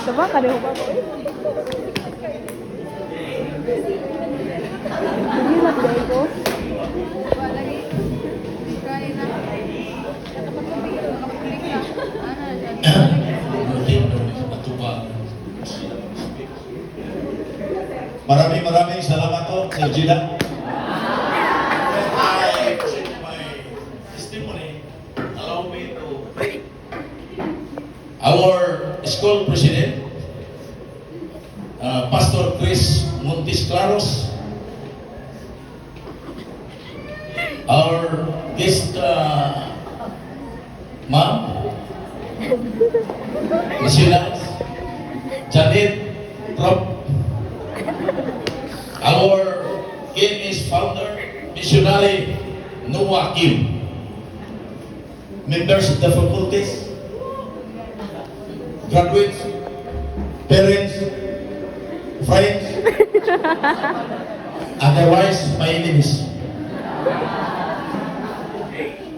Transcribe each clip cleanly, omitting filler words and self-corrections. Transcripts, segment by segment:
Diba? Kaniho ba ko? Hindi na ko. Maraming salamat po, Sir Gina. I present my testimony. Allow me to pray. Our school president, Pastor Chris Montes Claros, our guest ma'am, Michelle, Janet Trop, our KMS founder, missionary Noah Kim, members of the faculties, graduates, parents, friends, otherwise my enemies.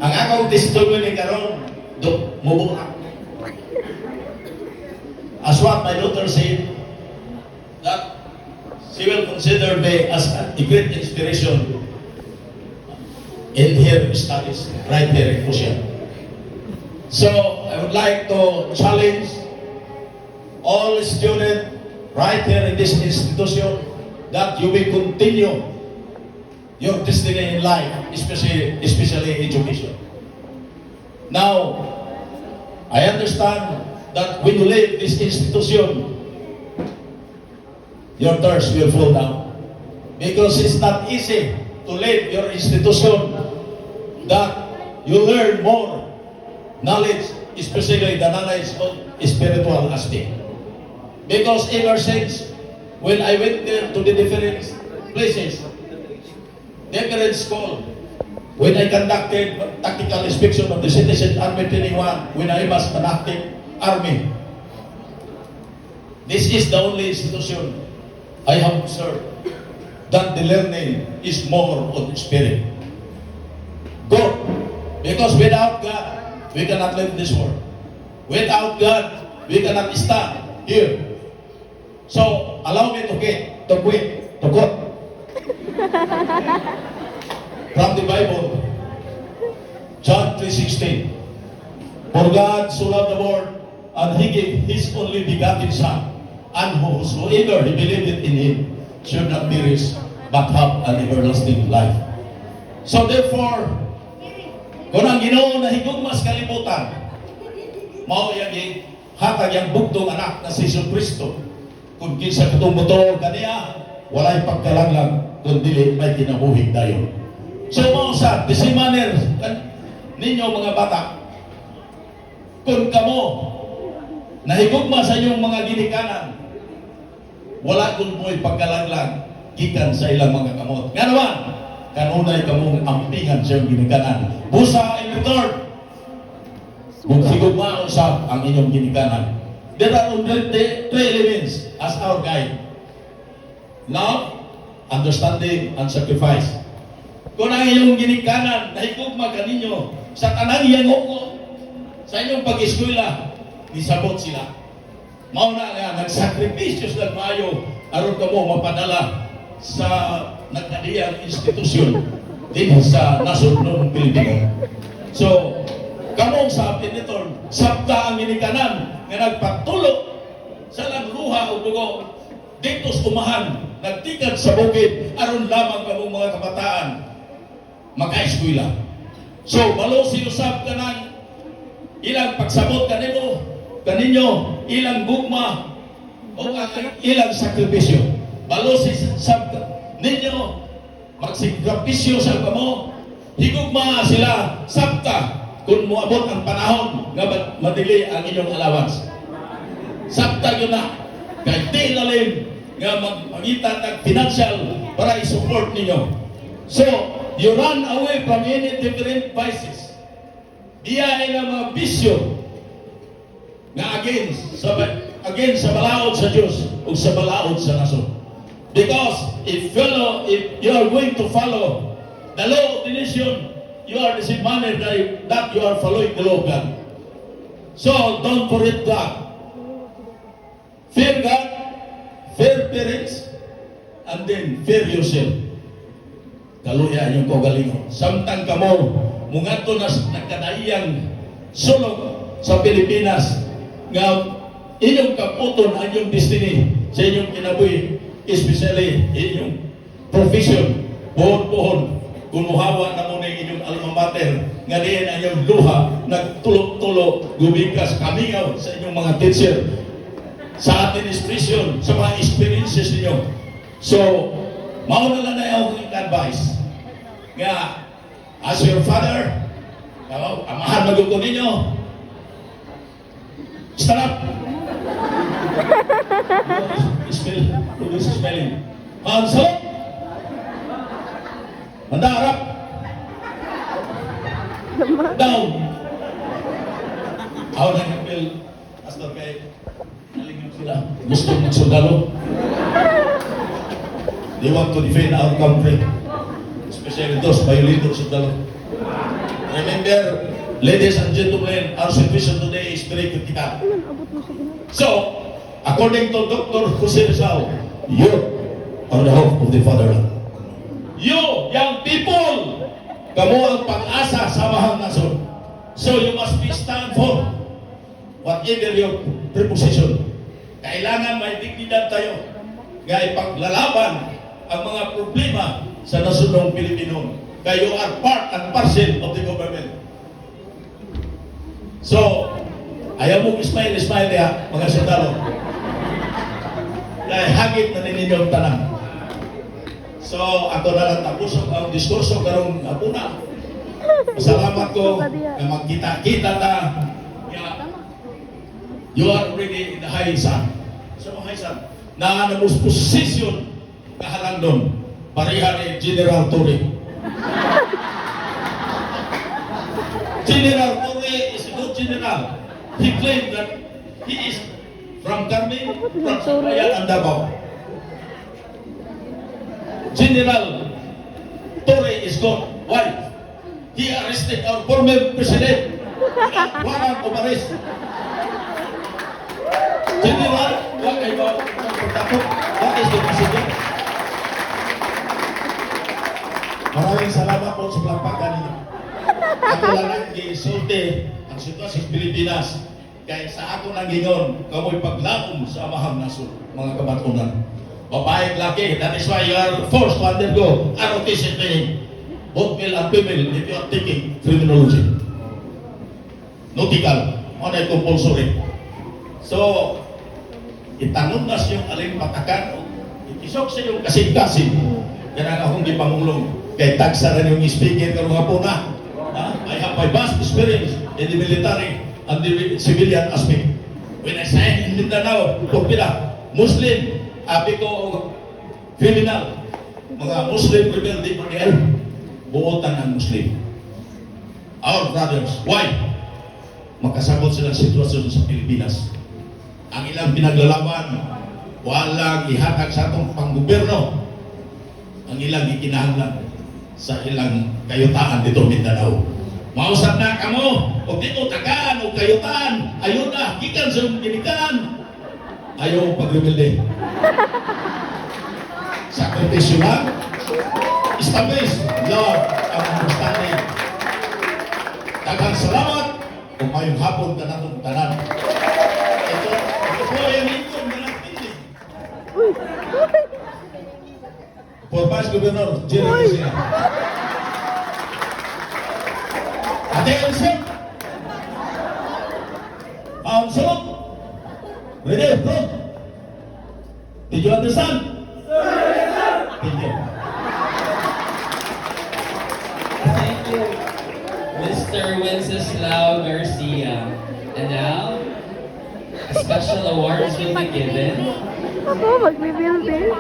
Ang akong testimony karon, mubuha. As what my daughter said, that she will consider me as a great inspiration in her studies right here in Russia. So I would like to challenge all students right here in this institution that you will continue your destiny in life, especially education. Now, I understand that when you leave this institution, your thirst will fall down. Because it's not easy to leave your institution that you learn more knowledge, especially the knowledge of spiritual aspect. Because ever since when I went there to the different places, different school, when I conducted tactical inspection of the Citizen Army 21, when I was an active army, this is the only institution I have observed that the learning is more on spirit. God, because without God, we cannot live in this world. Without God, we cannot stand here. So, allow me to quote from the Bible, John 3:16. For God so loved the world, and He gave His only begotten Son, and whosoever He believed in Him should not perish, but have an everlasting life. So therefore, kung ang Ginoo na higugmas kalibutan, mao yang hatag yang bugtong anak na si Jesucristo. Kung kinsa katong motor kaniya, walay pagkalanglang kung dili may kinabuhig dayon. So mao sa disimaner ninyo mga bata, kung kamo nahigugma sa inyong mga ginikanan, wala kung mo'y pagkalanglang gikan sa ilang mga kamot. Nga naman, kanunay kamong ampingan sa iyong ginikanan. Busa in return, kung higugma usap ang inyong ginikanan. There are only three elements as our guide: love, understanding, and sacrifice. Kung ang inyong ginikanan nahigugma kaninyo sa tanang iyang huko, sa inyong pag-eskwela, nisabot sila. Mao na nga, nagsakripisyo sa maayo aron kamo mapadala sa nagkadiyang institusyon din sa nasudnong Pilipino. So, kamong sa pinitor, sabta ang ginikanan nga nagpatulog sa langluha o dugo dito sa umahan, nagtikad sa bukid aron lamang kamong mga kabataan maka-eskwela. So, balosi usab ka ng ilang pagsabot kaninyo, ilang gugma o ilang sakripisyo. Balosi usab ninyo, magsikripisyo sa kamo, higugma sila sabta kung muabot ang panahon nga madili ang inyong allowance. Sabta yun na, kahit di lalim nga magpagitan ng financial para i-support ninyo. So, you run away from any different vices. Diya ay nga mga bisyo nga against sa balaod sa Diyos o sa balaod sa nason. Because if you are going to follow the law of the nation, you are the same manner that you are following the law of God. So, don't forget God. Fear God, fear parents, and then fear yourself. Kaluya yung kaugalingon. Samtang kamo, mungadto na nagkadaiyang sulog sa Pilipinas, nga inyong kaputon ang inyong destiny sa inyong kinabuhi, especially inyong profession, buhon-buhon, kumuhawa na muna inyong alma mater, nga diyan ang inyong luha, nagtulog-tulog, gumikas, kamingaw sa inyong mga teacher, sa administration, sa mga experiences ninyo. So, mauna lang na yung advice. Nga, as your father, amahan magugo ninyo, stand up. Spelling. Hands up. Mandarap. Down. Ako na kapil, Pastor kay nalingap sila. Gusto magsundalo. They want to defend our country. Especially those violators of the law. Remember, ladies and gentlemen, our situation today is very critical. So, according to Dr. Jose Rizal, you are the hope of the fatherland. You, young people, kamo ang pag-asa sa mahal nasod. So you must be stand for whatever your preposition. Kailangan may dignidad tayo nga ipaglalaban ang mga problema sa nasunong Pilipino. Kaya you are part and parcel of the government. So, ayaw mo smile niya, mga sundalo. Kaya hagit na ninyo ang tanang. So, ako na lang tapos ang diskurso karong hapuna. Salamat ko na magkita-kita ta. You are already in the high sun. So, high sun. Na namus posisyon kahalang doon. Pareha ni General Torre. General Torre is a good general. He claimed that he is from Carmen, from Sampayan and Davao. General Torre is good. Why? He arrested our former president. Warrant of arrest. General, what is the president? Maraming salamat po sa pagpapakan ninyo. Ako lang ang gisulti ang sitwasyon sa Pilipinas. Kaya sa ako nang gingon, kamoy paglaom sa amahang nasod, mga kabatunan. Babae at laki, that is why you are forced to undergo ROTC training. Both male and female, if you are taking criminology. Nautical, on a compulsory. So, itanong na siyang alin patakan, isok sa iyong kasing-kasing. Yan ang akong gipamulong. Kay tagsa rin yung speaker karong hapon na. I have my vast experience in the military and the civilian aspect. When I say in Mindanao, Pupila, Muslim, abi ko criminal, mga Muslim rebel di pa buotan ang Muslim. Our brothers, why? Makasabot sila sa sitwasyon sa Pilipinas. Ang ilang pinaglalaban, walang ihatag sa atong panggobyerno. Ang ilang ikinahanglan sa ilang kayutaan dito Mindanao. Mausap na kamo, o dito tagaan, o kayutaan, ayun na, gikan sa ginikan. Ayaw pag-rebelde. Sakripisyo na, establish love and understanding. Daghang salamat, kung mayong hapon ka natong tanan. Ito po yung income na natin. For Vice Governor, Jerry Messina. Attention! Council! Ready, bro? Did you understand? Thank you. Thank you, Mr. Wenceslao Garcia. And now, a special awards will be given. Ako, mag-reveal din.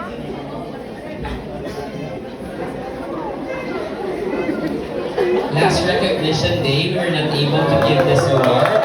Last recognition day, we were not able to give this award.